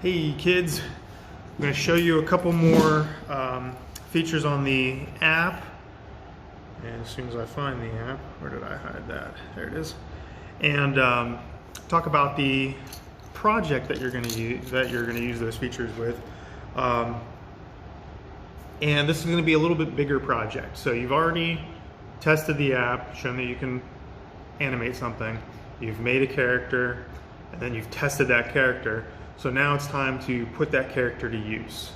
Hey kids, I'm going to show you a couple more features on the app. And as soon as I find the app, where did I hide that? There it is. And talk about the project that you're going to use those features with. And this is going to be a little bit bigger project. So you've already tested the app, shown that you can animate something. You've made a character, and then you've tested that character. So now it's time to put that character to use.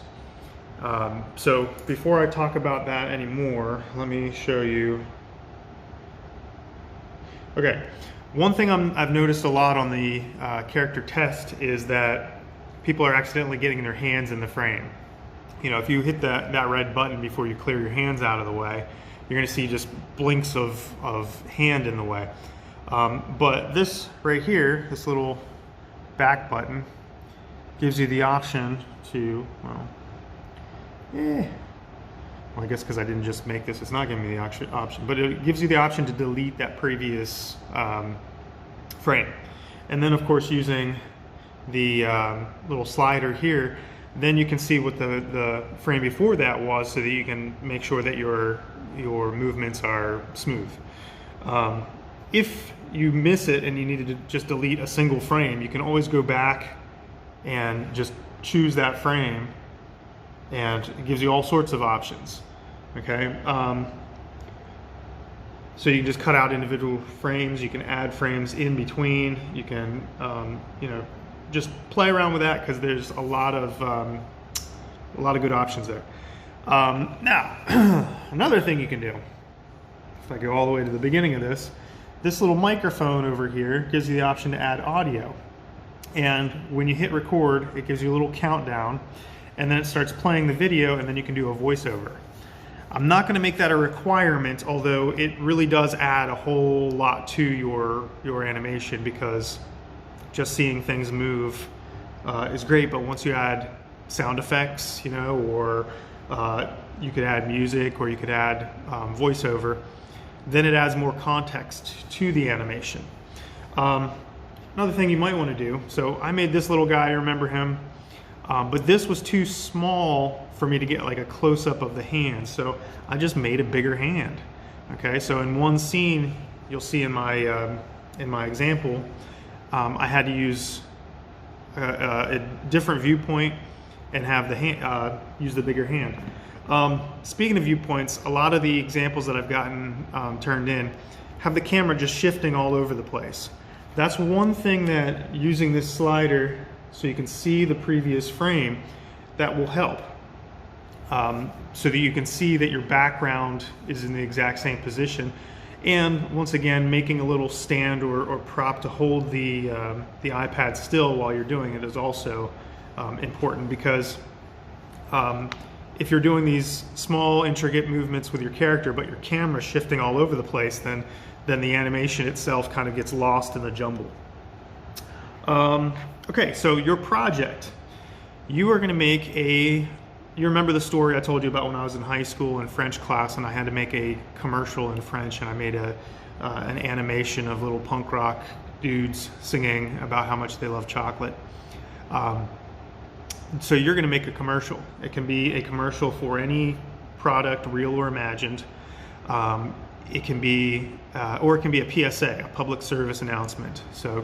So before I talk about that anymore, let me show you. Okay, one thing I've noticed a lot on the character test is that people are accidentally getting their hands in the frame. You know, if you hit that red button before you clear your hands out of the way, you're going to see just blinks of hand in the way. But this right here, this little back button, gives you the option to, well, I guess because I didn't just make this, it's not giving me the option, but it gives you the option to delete that previous frame. And then of course using the little slider here, then you can see what the frame before that was, so that you can make sure that your movements are smooth. If you miss it and you need to just delete a single frame, you can always go back and just choose that frame, and it gives you all sorts of options. Okay, so you can just cut out individual frames, you can add frames in between, you can you know, just play around with that, because there's a lot of good options there. Now another thing you can do, if I go all the way to the beginning of this little microphone over here gives you the option to add audio. And when you hit record, it gives you a little countdown, and then it starts playing the video, and then you can do a voiceover. I'm not going to make that a requirement, although it really does add a whole lot to your animation, because just seeing things move is great, but once you add sound effects, you know, or you could add music, or you could add voiceover, then it adds more context to the animation. Another thing you might want to do, so I made this little guy, remember him, but this was too small for me to get like a close-up of the hand, so I just made a bigger hand. Okay, so in one scene, you'll see in my example, I had to use a different viewpoint and have the hand, use the bigger hand. Speaking of viewpoints, a lot of the examples that I've gotten turned in have the camera just shifting all over the place. That's one thing that using this slider so you can see the previous frame, that will help. So that you can see that your background is in the exact same position. And once again, making a little stand or prop to hold the iPad still while you're doing it is also important, because if you're doing these small intricate movements with your character but your camera's shifting all over the place, then the animation itself kind of gets lost in the jumble. Okay, so your project, you are going to make you remember the story I told you about when I was in high school in French class, and I had to make a commercial in French, and I made an animation of little punk rock dudes singing about how much they love chocolate. So you're going to make a commercial. It can be a commercial for any product, real or imagined. It can be, or it can be a PSA, a public service announcement. So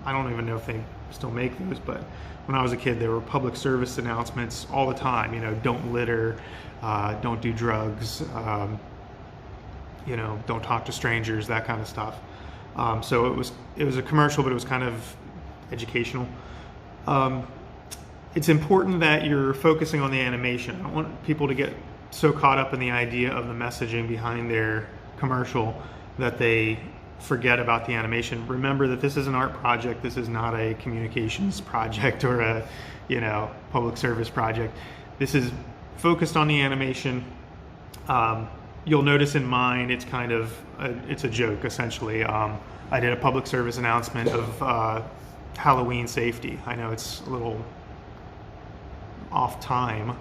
I don't even know if they still make those, but when I was a kid, there were public service announcements all the time. You know, don't litter, don't do drugs, you know, don't talk to strangers, that kind of stuff. So it was a commercial, but it was kind of educational. It's important that you're focusing on the animation. I don't want people to get so caught up in the idea of the messaging behind their commercial that they forget about the animation. Remember that this is an art project. This is not a communications project or a, you know, public service project. This is focused on the animation. You'll notice in mine, it's kind of it's a joke essentially. I did a public service announcement of Halloween safety. I know it's a little off time,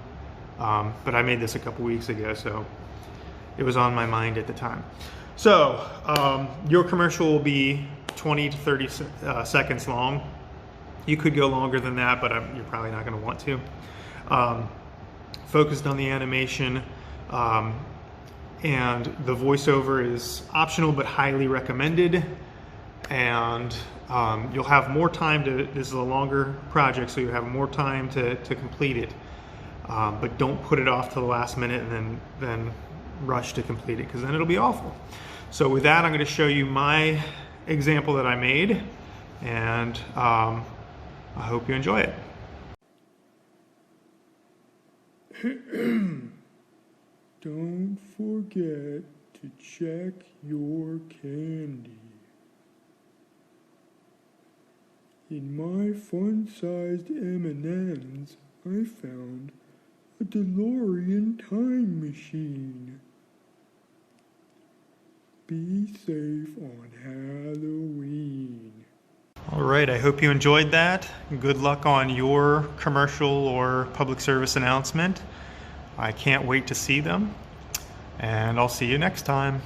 but I made this a couple weeks ago, so it was on my mind at the time. So your commercial will be 20 to 30 seconds long. You could go longer than that, but you're probably not going to want to. Focused on the animation, and the voiceover is optional but highly recommended. And you'll have more time to, this is a longer project, so you have more time to complete it. But don't put it off to the last minute and then rush to complete it, because then it'll be awful. So with that, I'm going to show you my example that I made, and I hope you enjoy it. Don't forget to check your candy. In my fun-sized M&Ms, I found a DeLorean time machine. Be safe on Halloween. All right, I hope you enjoyed that. Good luck on your commercial or public service announcement. I can't wait to see them, and I'll see you next time.